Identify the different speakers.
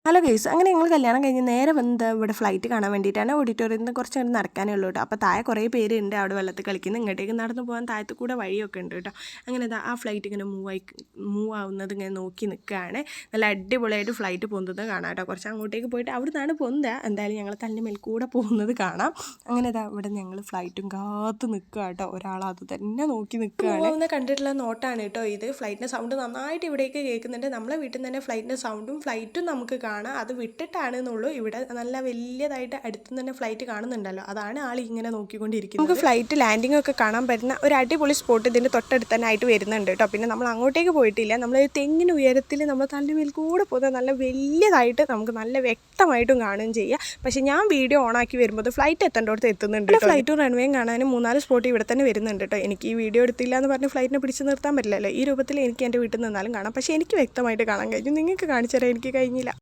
Speaker 1: Hello guys, അങ്ങനെ ഞങ്ങൾ കല്യാണം കഴിഞ്ഞ് നേരെ വന്നത് ഇവിടെ ഫ്ലൈറ്റ് കാണാൻ വേണ്ടിയിട്ടാണ്. ഓഡിറ്റോറിയത്തിൽ നിന്ന് കുറച്ച് അങ്ങോട്ട് നടക്കാനേ ഉള്ളൂ കേട്ടോ. അപ്പോൾ താഴെ കുറേ പേരുണ്ട് അവിടെ വെള്ളത്തിൽ കളിക്കുന്നത്. ഇങ്ങോട്ടേക്ക് നടന്നു പോകാൻ താഴത്ത് കൂടെ വഴിയൊക്കെ ഉണ്ട് കേട്ടോ. അങ്ങനെ ആ ഫ്ലൈറ്റ് ഇങ്ങനെ മൂവ് ആവുന്നത് ഇങ്ങനെ നോക്കി നിൽക്കുകയാണ്. നല്ല അടിപൊളിയായിട്ട് ഫ്ലൈറ്റ് പോകുന്നത് കാണാം കേട്ടോ. കുറച്ച് അങ്ങോട്ടേക്ക് പോയിട്ട് അവിടെ നിന്നാണ് പോകുന്നത്. എന്തായാലും ഞങ്ങൾ തൻ്റെ മേൽ കൂടെ പോകുന്നത് കാണാം. അങ്ങനെ ഇവിടെ ഞങ്ങൾ ഫ്ലൈറ്റും കാത്ത് നിൽക്കുക കേട്ടോ. ഒരാൾ അത് തന്നെ നോക്കി നിൽക്കുകയാണ്. കണ്ടിട്ടുള്ള നോട്ടാണ് കേട്ടോ ഇത്. ഫ്ലൈറ്റിൻ്റെ സൗണ്ട് നന്നായിട്ട് ഇവിടേക്ക് കേൾക്കുന്നുണ്ട്. നമ്മളെ വീട്ടിൽ നിന്ന് തന്നെ ഫ്ലൈറ്റിൻ്റെ സൗണ്ടും ഫ്ലൈറ്റും നമുക്ക് കാണാം. അത് വിട്ടിട്ടാണെന്നുള്ളൂ. ഇവിടെ നല്ല വലിയതായിട്ട് അടുത്ത് തന്നെ ഫ്ലൈറ്റ് കാണുന്നുണ്ടല്ലോ, അതാണ് ആൾ ഇങ്ങനെ നോക്കിക്കൊണ്ടിരിക്കുന്നത്. നമുക്ക് ഫ്ലൈറ്റ് ലാൻഡിംഗ് ഒക്കെ കാണാൻ പറ്റുന്ന ഒരു അടിപൊളി സ്പോട്ട് ഇതിൻ്റെ തൊട്ടടുത്ത് തന്നെ ആയിട്ട് വരുന്നുണ്ട് കേട്ടോ. പിന്നെ നമ്മൾ അങ്ങോട്ടേക്ക് പോയിട്ടില്ല. നമ്മൾ തെങ്ങിന് ഉയരത്തിൽ നമ്മൾ തൻ്റെ മേൽ കൂടെ പോകുന്നത് നല്ല വലിയതായിട്ട് നമുക്ക് നല്ല വ്യക്തമായിട്ടും കാണുകയും ചെയ്യാം. പക്ഷേ ഞാൻ വീഡിയോ ഓണാക്കി വരുമ്പോൾ ഫ്ലൈറ്റ് എത്തേണ്ടടുത്ത് എത്തുന്നുണ്ട്. ഫ്ലൈറ്റും റൺവേയും കാണാനും 3-4 സ്പോട്ട് ഇവിടെ തന്നെ വരുന്നുണ്ട് കേട്ടോ. എനിക്ക് ഈ വീഡിയോ എടുത്തില്ല എന്ന് പറഞ്ഞ് ഫ്ലൈറ്റിനെ പിടിച്ച് നിർത്താൻ പറ്റില്ലല്ലോ. ഈ രൂപത്തിൽ എനിക്ക് എൻ്റെ വീട്ടിൽ നിന്നാലും കാണാം. പക്ഷേ എനിക്ക് വ്യക്തമായിട്ട് കാണാൻ കഴിഞ്ഞു. നിങ്ങൾക്ക് കാണിച്ചു തരാൻ എനിക്ക് കഴിഞ്ഞില്ല.